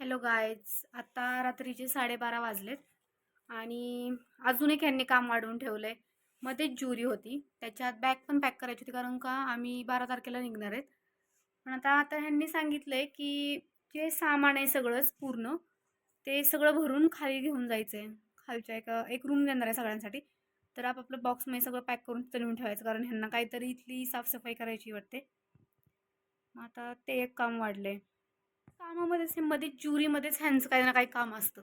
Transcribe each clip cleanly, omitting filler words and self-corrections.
Hello guys, आता रात्रीचे 12:30 वाजलेत आणि अजून एक ह्यांनी काम वाढवून ठेवलंय. मध्येच ज्युरी होती, त्याच्यात बॅग पण पॅक करायची होती कारण का आम्ही 12 तारखेला निघणार आहेत. पण आता आता ह्यांनी सांगितलंय की जे सामान आहे सगळंच पूर्ण ते सगळं भरून खाली घेऊन जायचं आहे. खालच्या एक रूम देणार आहे सगळ्यांसाठी. तर आपापलं बॉक्समध्ये सगळं पॅक करून तिथं नेऊन ठेवायचं कारण ह्यांना काहीतरी इथली साफसफाई करायची वाटते. मग आता ते एक काम वाढलंय. कामामध्येच हे मध्ये ज्युरीमध्येच ह्यांचं काही ना काही काम असतं.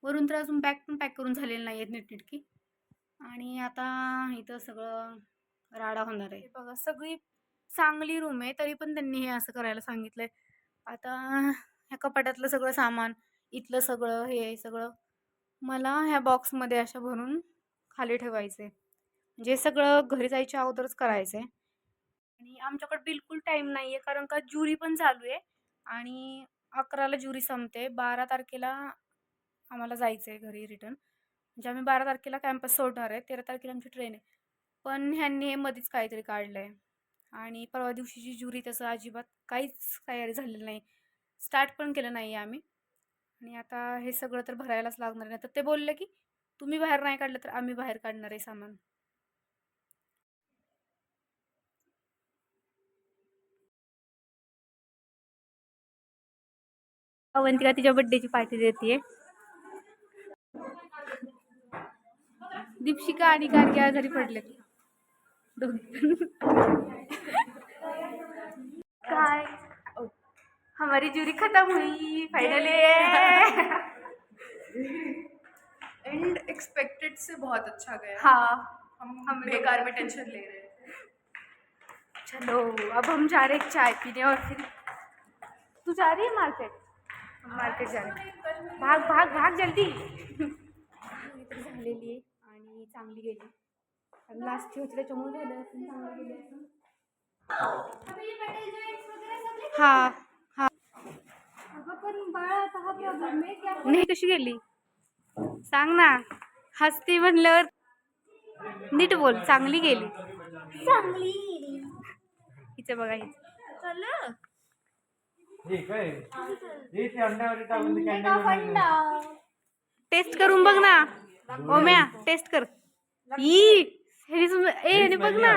वरून तर अजून बॅग पण पॅक करून झालेली नाही आहेत नीटनेटकी. आणि आता इथं सगळं राडा होणार आहे. बघा सगळी चांगली रूम आहे तरी पण त्यांनी हे असं करायला सांगितलंय. आता ह्या कपाटातलं सगळं सामान, इथलं सगळं हे सगळं मला ह्या बॉक्समध्ये अशा भरून खाली ठेवायचं आहे. म्हणजे सगळं घरी जायच्या अगोदरच करायचं आहे. आणि आमच्याकडे बिलकुल टाईम नाही आहे कारण का ज्युरी पण चालू आहे आणि 11ला ज्युरी संपते. 12 तारखेला आम्हाला जायचं आहे घरी रिटर्न. म्हणजे आम्ही 12 तारखेला कॅम्पस सोडणार आहे. 13 तारखेला आमची ट्रेन आहे. पण ह्यांनी हे मध्येच काहीतरी काढलं आहे आणि परवा दिवशीची ज्युरी तसं अजिबात काहीच तयारी झालेली नाही. स्टार्ट पण केलं नाही आहे आम्ही. आणि आता हे सगळं तर भरायलाच लागणार आहे. तर ते बोलले की तुम्ही बाहेर नाही काढलं तर आम्ही बाहेर काढणार आहे सामान. अवंतिका तिच्या बड्डेची पार्टी देते. दीपशिका आणि गार्गी आजारी पडले दोघी काय हमारी ज्यूरी खत्म हुई फाइनली. एंड एक्सपेक्टेड से बहुत अच्छा गया. हाँ, हम बेकार में टेंशन ले रहे हैं. चलो अब हम जा रहे हैं चाय पीने और फिर तू जा रही है मार्केट. मार्केट जा रही है. भाग भाग भाग जल्दी. तर झालेली आहे आणि चांगली गेली. लास्टची होती त्याच्यामुळे झालं असं चांगली गेली असं. हाँ हाँ नाही कशी गेली सांग ना. हसती म्हणल्यावर नीट बोल. चांगली गेली. चांगली गेली. हिचं बघा हिचं. टेस्ट करून बघ ना ओम्या. टेस्ट कर. हे बघ ना.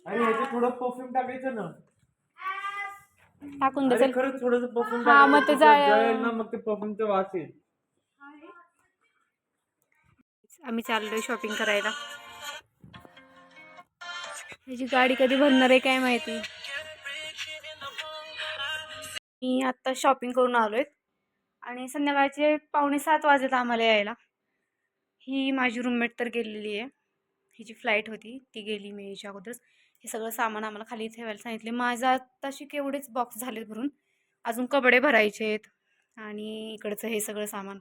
अरे ह्याच्यात थोडं परफ्यूम टाकायचं ना. टाकून दे. अरे खरंच थोडंसं परफ्यूम हा मग ते जळेल ना, मग ते परफ्यूमचं वास येईल. आम्ही चाललोय शॉपिंग करायला. ह्याची गाडी कधी भरणार आहे काय माहिती. मी आता शॉपिंग करून आलोय आणि संध्याकाळचे 6:45 वाजलेत आम्हाला यायला. ही माझी रूममेट तर गेलेली आहे. हिची फ्लाईट होती ती गेली मी याच्या अगोदरच. हे सगळं सामान आम्हाला खाली ठेवायला सांगितले. माझा आत्ताशी केवढेच बॉक्स झालेत भरून. अजून कपडे भरायचे आहेत आणि इकडचं हे सगळं सामान.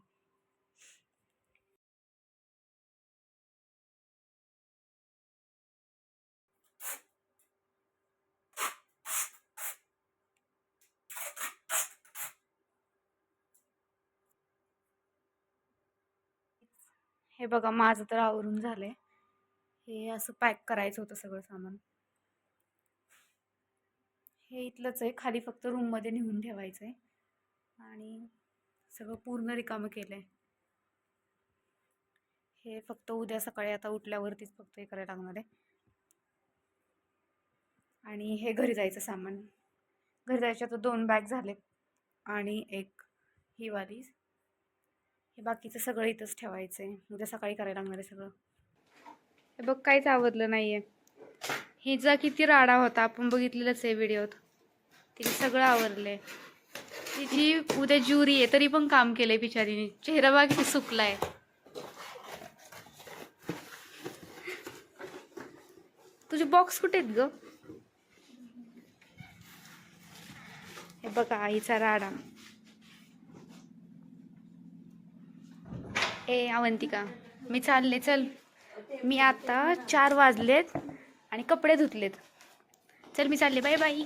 हे बघा माझं तर आवरून झालंय. हे असं पॅक करायचं होतं सगळं सामान. हे इथलंच आहे, खाली फक्त रूममध्ये नेऊन ठेवायचं आहे आणि सगळं पूर्ण रिकामं केलं आहे. हे फक्त उद्या सकाळी आता उठल्यावरतीच फक्त हे करायला लागणार आहे. आणि हे घरी जायचं सामान. घरी जायच्या तर 2 बॅग झालेत आणि एक ही वाली. हे बाकीचं सगळं इथंच ठेवायचं आहे. उद्या सकाळी करायला लागणार आहे सगळं. हे बघ काहीच आवडलं नाही आहे. हिचा किती राडा होता आपण बघितलेलंच आहे व्हिडिओत. तिने सगळं आवरलंय. तिची उद्या ज्युरी आहे तरी पण काम केलंय बिचारीने. चेहरा बघ किती सुकलाय. तुझे बॉक्स कुठे आहेत ग. हे बघा आईचा राडा. ए अवंतिका मी चालले चल. मी आता 4 वाजलेत आणि कपडे धुतलेत. चल मी चालले. Bye bye.